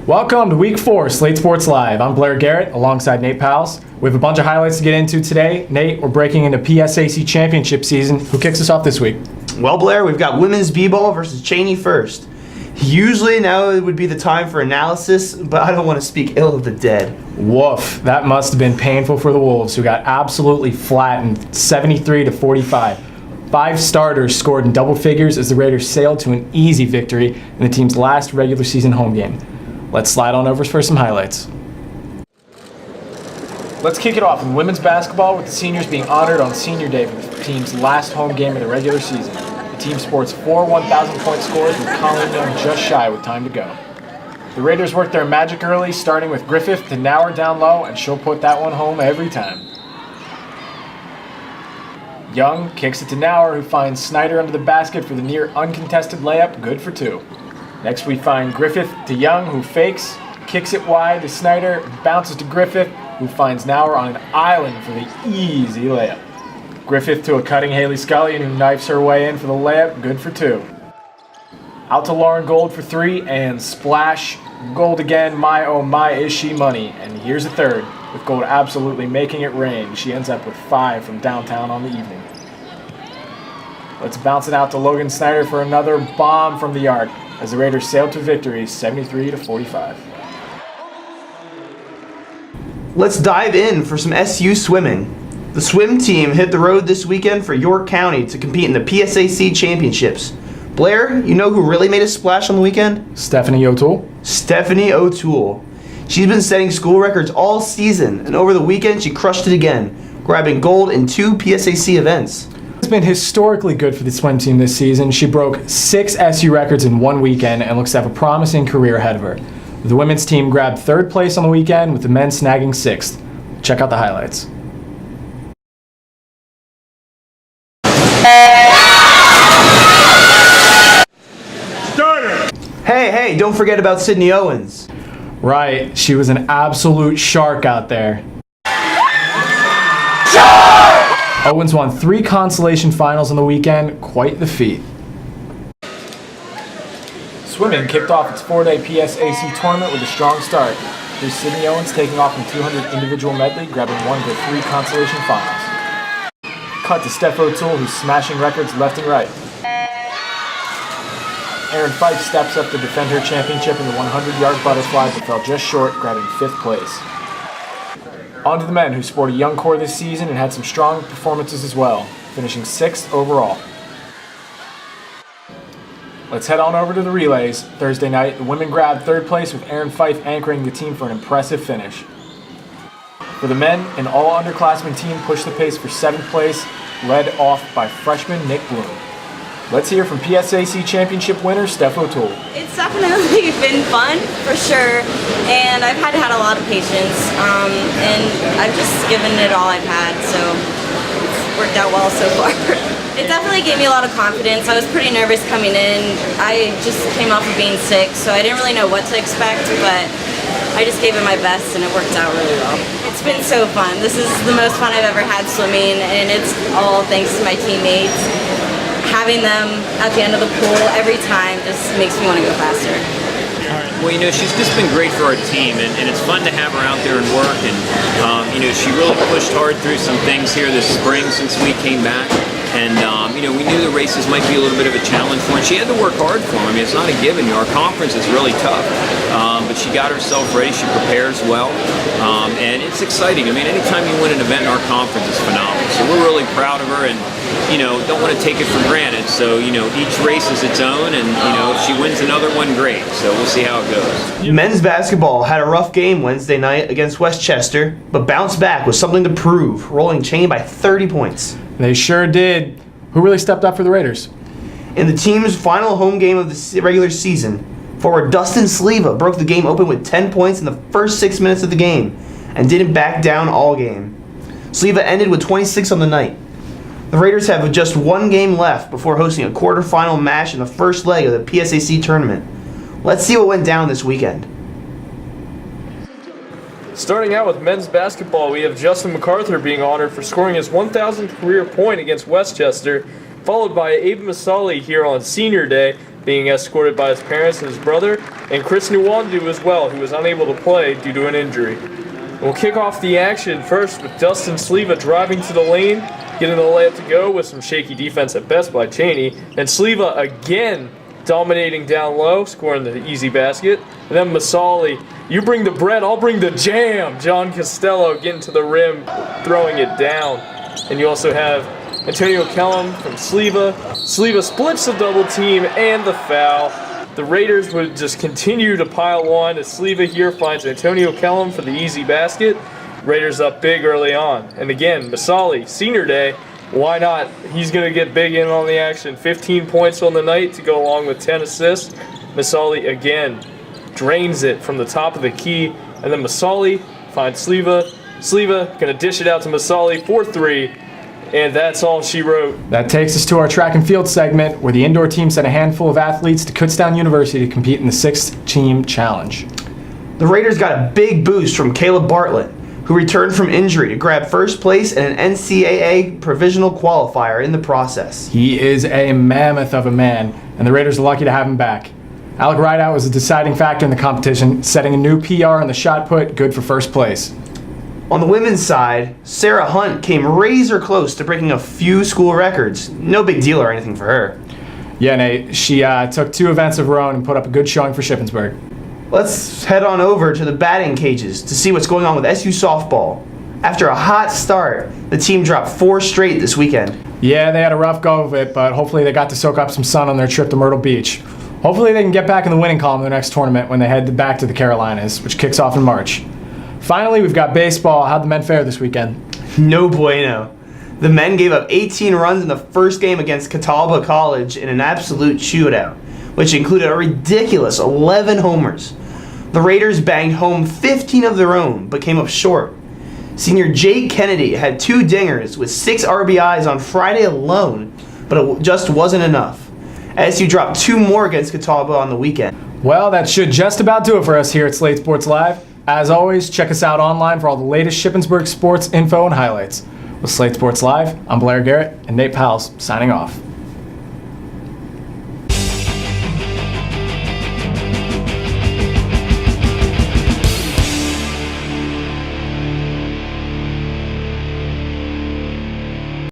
Welcome to Week 4, Slate Sports Live. I'm Blair Garrett, alongside Nate Powles. We have a bunch of highlights to get into today. Nate, we're breaking into PSAC championship season. Who kicks us off this week? Well, Blair, we've got women's b-ball versus Cheney first. Usually now it would be the time for analysis, but I don't want to speak ill of the dead. Woof, that must have been painful for the Wolves, who got absolutely flattened 73-45. 5 starters scored in double figures as the Raiders sailed to an easy victory in the team's last regular season home game. Let's slide on over for some highlights. Let's kick it off with women's basketball, with the seniors being honored on senior day for the team's last home game of the regular season. The team sports 4 1,000-point scores with Colleen Young just shy with time to go. The Raiders worked their magic early, starting with Griffith to Nauer down low, and she'll put that one home every time. Young kicks it to Nauer, who finds Snyder under the basket for the near uncontested layup, good for 2. Next we find Griffith to Young, who fakes, kicks it wide to Snyder, bounces to Griffith, who finds Nauer on an island for the easy layup. Griffith to a cutting Haley Scullion, who knifes her way in for the layup, good for 2. Out to Lauren Gold for 3, and splash. Gold again, my oh my is she money. And here's a third, with Gold absolutely making it rain. She ends up with 5 from downtown on the evening. Let's bounce it out to Logan Snyder for another bomb from the arc, as the Raiders sailed to victory 73-45. Let's dive in for some SU swimming. The swim team hit the road this weekend for York County to compete in the PSAC championships. Blair, you know who really made a splash on the weekend? Stephanie O'Toole. Stephanie O'Toole. She's been setting school records all season, and over the weekend she crushed it again, grabbing gold in 2 PSAC events. It's been historically good for the swim team this season. She broke 6 SU records in one weekend and looks to have a promising career ahead of her. The women's team grabbed 3rd place on the weekend, with the men snagging 6th. Check out the highlights. Hey, don't forget about Sydney Owens. Right, she was an absolute shark out there. Owens won 3 consolation finals on the weekend, quite the feat. Swimming kicked off its 4-day PSAC tournament with a strong start. Here's Sydney Owens taking off in 200 individual medley, grabbing 1 of the 3 consolation finals. Cut to Steph O'Toole, who's smashing records left and right. Erin Fife steps up to defend her championship in the 100-yard butterfly, but fell just short, grabbing 5th place. On to the men, who sport a young core this season and had some strong performances as well, finishing 6th overall. Let's head on over to the relays. Thursday night, the women grabbed 3rd place, with Erin Fife anchoring the team for an impressive finish. For the men, an all-underclassmen team pushed the pace for 7th place, led off by freshman Nick Bloom. Let's hear from PSAC championship winner Steph O'Toole. It's definitely been fun, for sure, and I've had a lot of patience, and I've just given it all I've had, so it's worked out well so far. It definitely gave me a lot of confidence. I was pretty nervous coming in. I just came off of being sick, so I didn't really know what to expect, but I just gave it my best, and it worked out really well. It's been so fun. This is the most fun I've ever had swimming, and it's all thanks to my teammates. Having them at the end of the pool every time just makes me want to go faster. Well, she's just been great for our team, and it's fun to have her out there and work. And, she really pushed hard through some things here this spring since we came back. And, we knew the races might be a little bit of a challenge for her. And she had to work hard for them. I mean, it's not a given. Our conference is really tough. But she got herself ready. She prepares well. And it's exciting. I mean, anytime you win an event in our conference, it's phenomenal. So we're really proud of her and, don't want to take it for granted. So, each race is its own. And, if she wins another one, great. So we'll see how it goes. Men's basketball had a rough game Wednesday night against Westchester, but bounced back with something to prove, rolling Cheney by 30 points. They sure did. Who really stepped up for the Raiders? In the team's final home game of the regular season, forward Dustin Sleva broke the game open with 10 points in the first 6 minutes of the game and didn't back down all game. Sleva ended with 26 on the night. The Raiders have just 1 game left before hosting a quarterfinal match in the first leg of the PSAC tournament. Let's see what went down this weekend. Starting out with men's basketball, we have Justin MacArthur being honored for scoring his 1,000th career point against Westchester, followed by Abe Masali here on senior day being escorted by his parents and his brother, and Chris Nwandu as well, who was unable to play due to an injury. We'll kick off the action first with Dustin Sleva driving to the lane, getting the layup to go with some shaky defense at best by Cheney, and Sleva again dominating down low, scoring the easy basket. And then Masali, you bring the bread, I'll bring the jam. John Costello getting to the rim, throwing it down. And you also have Antonio Kellum from Sleva. Sleva splits the double team and the foul. The Raiders would just continue to pile on as Sleva here finds Antonio Kellum for the easy basket. Raiders up big early on. And again, Masali, senior day, why not? He's going to get big in on the action. 15 points on the night to go along with 10 assists. Masali again drains it from the top of the key. And then Masali finds Sleva. Sleva going to dish it out to Masali for 3. And that's all she wrote. That takes us to our track and field segment, where the indoor team sent a handful of athletes to Kutztown University to compete in the 6th Team Challenge. The Raiders got a big boost from Caleb Bartlett, who returned from injury to grab first place in an NCAA provisional qualifier in the process. He is a mammoth of a man, and the Raiders are lucky to have him back. Alec Rideout was a deciding factor in the competition, setting a new PR in the shot put, good for first place. On the women's side, Sarah Hunt came razor close to breaking a few school records. No big deal or anything for her. Yeah, Nate, she took 2 events of her own and put up a good showing for Shippensburg. Let's head on over to the batting cages to see what's going on with SU softball. After a hot start, the team dropped 4 straight this weekend. Yeah, they had a rough go of it, but hopefully they got to soak up some sun on their trip to Myrtle Beach. Hopefully they can get back in the winning column in their next tournament when they head back to the Carolinas, which kicks off in March. Finally, we've got baseball. How'd the men fare this weekend? No bueno. The men gave up 18 runs in the first game against Catawba College in an absolute shootout, which included a ridiculous 11 homers. The Raiders banged home 15 of their own, but came up short. Senior Jake Kennedy had 2 dingers with 6 RBIs on Friday alone, but it just wasn't enough. SU dropped 2 more against Catawba on the weekend. Well, that should just about do it for us here at Slate Sports Live. As always, check us out online for all the latest Shippensburg sports info and highlights. With Slate Sports Live, I'm Blair Garrett and Nate Powell signing off.